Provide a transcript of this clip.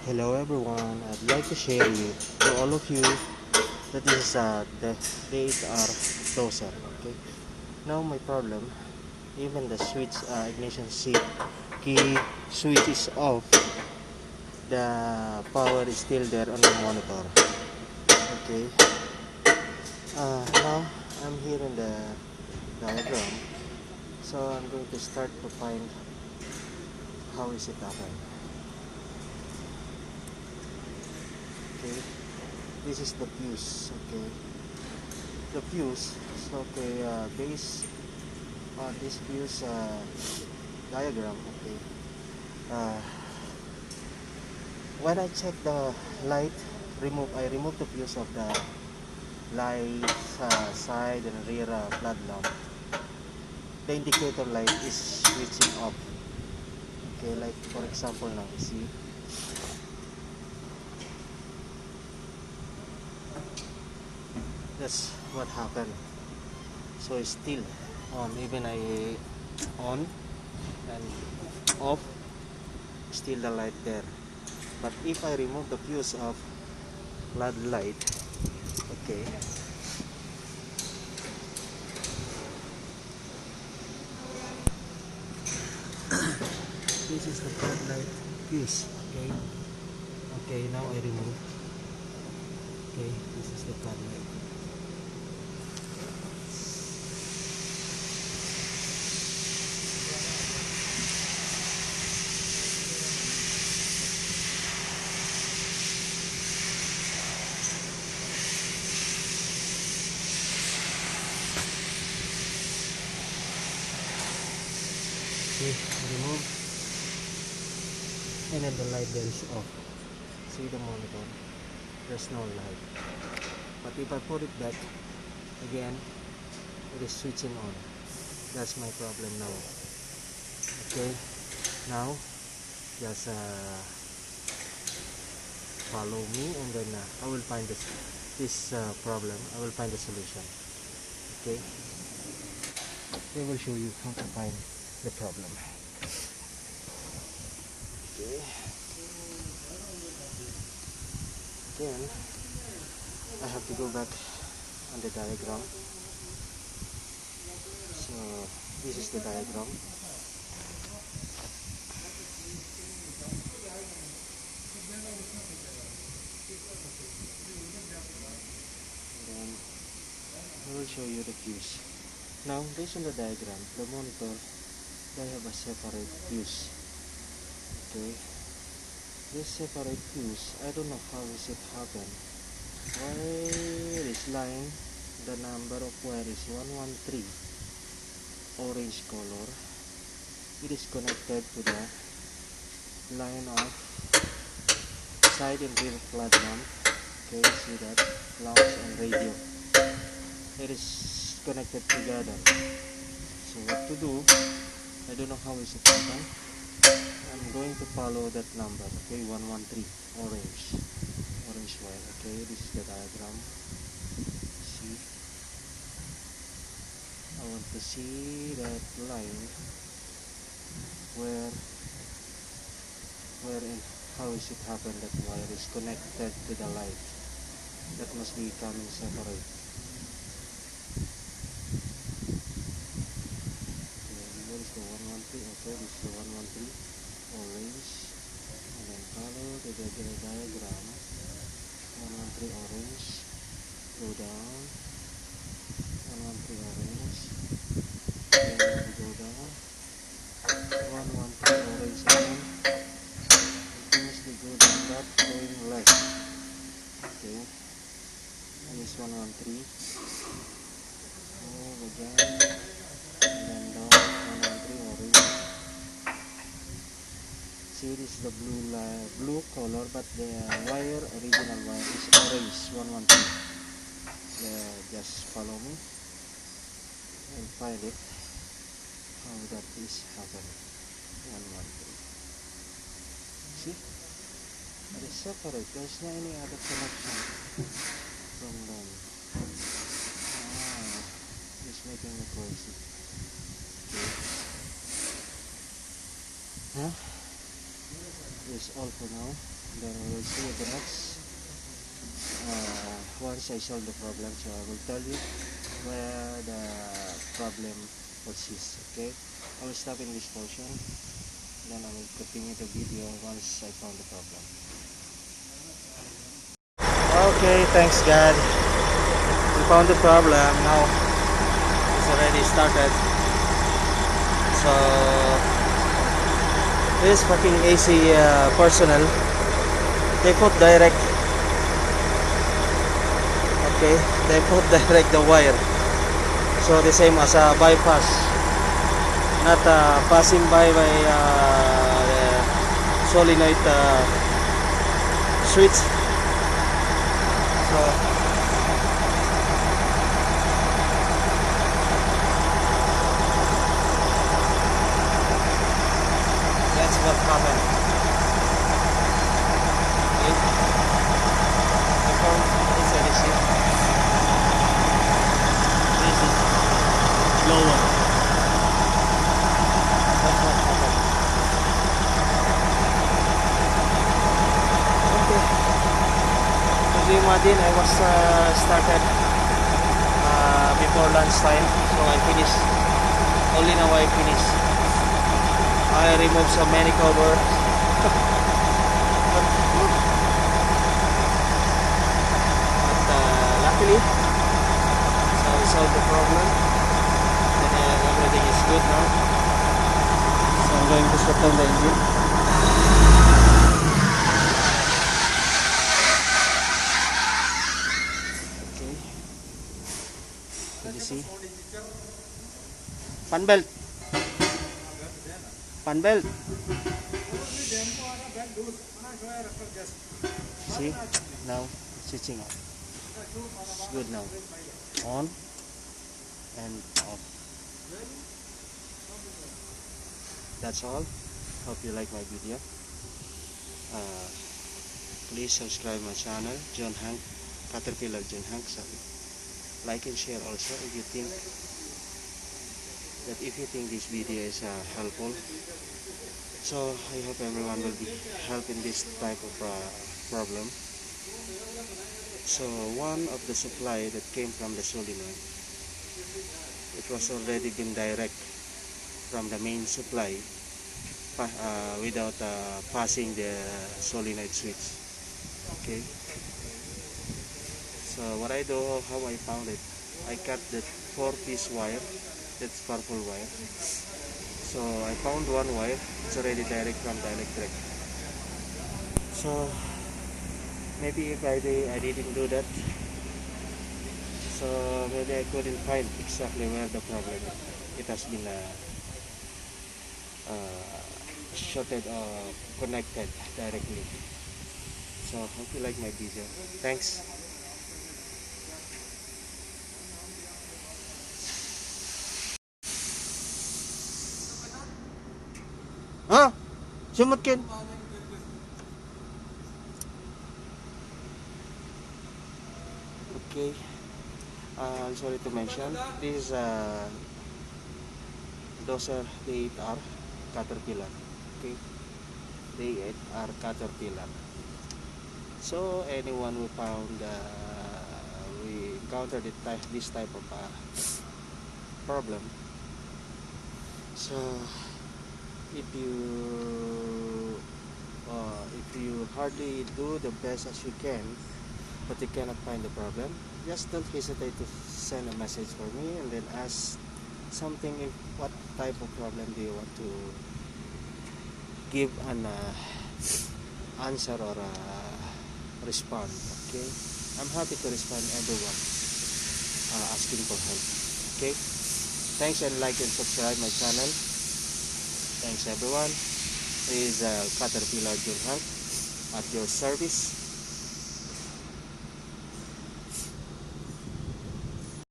Hello everyone, I'd like to share you to all of you that this is the D8R doser. Okay, now my problem, even the switch ignition key switch is off, the power is still there on the monitor. Okay, now I'm here in the diagram, so I'm going to start to find how is it happening. Okay, this is the fuse. Okay, the fuse. So okay, based on this fuse diagram. Okay, uh, when I check the light, I remove the fuse of the light side and rear flood lamp. The indicator light is switching off. Okay, like for example now, see, that's what happened. So it's still on, even I on and off, still the light there. But if I remove the fuse of floodlight, okay, this is the floodlight fuse. Okay, okay, now I remove. Okay, this is the floodlight. Okay, remove, and then the light there is off. See the monitor, there's no light. But if I put it back again, it is switching on. That's my problem now. Okay, now just follow me, and then I will find this problem. I will find the solution. Okay, I will show you how to find the problem. Okay, then I have to go back on the diagram. So this is the diagram. Then I will show you the fuse. Now based on the diagram, the monitor, they have a separate fuse. Okay, this separate fuse, I don't know how is it happen. Wire is line, the number of wire is 113, orange color. It is connected to the line of side and rear flood lamp. Okay, see that, lamps and radio. It is connected together. So what to do, I don't know how is it happen. I'm going to follow that number. Okay, 113, orange wire. Okay, this is the diagram. See, I want to see that line where and how is it happen that wire is connected to the light. That must be coming separate. Okay, where is the 113? Okay, this is the 113, orange, and then follow the diagram. 113 orange, go down, 113 orange, then we go down, 113 orange again, continuously go down that, going left. Okay, this 113, move again, and then down, 113 orange. See, this is the blue color, but the wire, original wire is orange, 113. Just follow me and find it, how that is happening. 113. See, it is separate. There's no any other connection from them. It's making me crazy. Okay. Huh? is all for now. Then I will see you the next once I solve the problem. So I will tell you where the problem persists. Okay, I will stop in this portion, then I will continue the video once I found the problem. Okay, thanks God, we found the problem. Now it's already started. So this fucking AC personnel, they put direct, okay, they put direct the wire, so the same as a bypass, not passing by the solenoid switch. So that's what happened. Okay. The phone is a receipt. This is lower. That's what happened. Okay. As you imagine, I was started before lunchtime, so I finished. Only now I finished. I removed so many covers. But luckily, so we solved the problem. And everything is good now. So I'm going to shut down the engine. Okay. Can you see? Fan belt. Fan belt. See, now switching off. It's good now. On and off. That's all. Hope you like my video. Please subscribe my channel, John Hank, Caterpillar John Hank. Like and share also if you think this video is helpful. So I hope everyone will be helped in this type of problem. So one of the supply that came from the solenoid, it was already been direct from the main supply without passing the solenoid switch. Okay. So what I do, how I found it, I cut the 4-piece wire, that's purple wire. So I found one wire, it's already direct from the electric. So maybe if I didn't do that, so maybe I couldn't find exactly where the problem is. It has been shorted or connected directly. So hope you like my video. Thanks. Huh? Sumot kin. Okay. I'm sorry to mention, this is D8R Caterpillar. Okay. D8R Caterpillar. So anyone who found we encountered this type of problem. So if you hardly do the best as you can, but you cannot find the problem, just don't hesitate to send a message for me and then ask something. If what type of problem do you want to give an answer or respond? Okay, I'm happy to respond everyone asking for help. Okay, thanks, and like and subscribe my channel. Thanks everyone. This is Caterpillar John Hank at your service.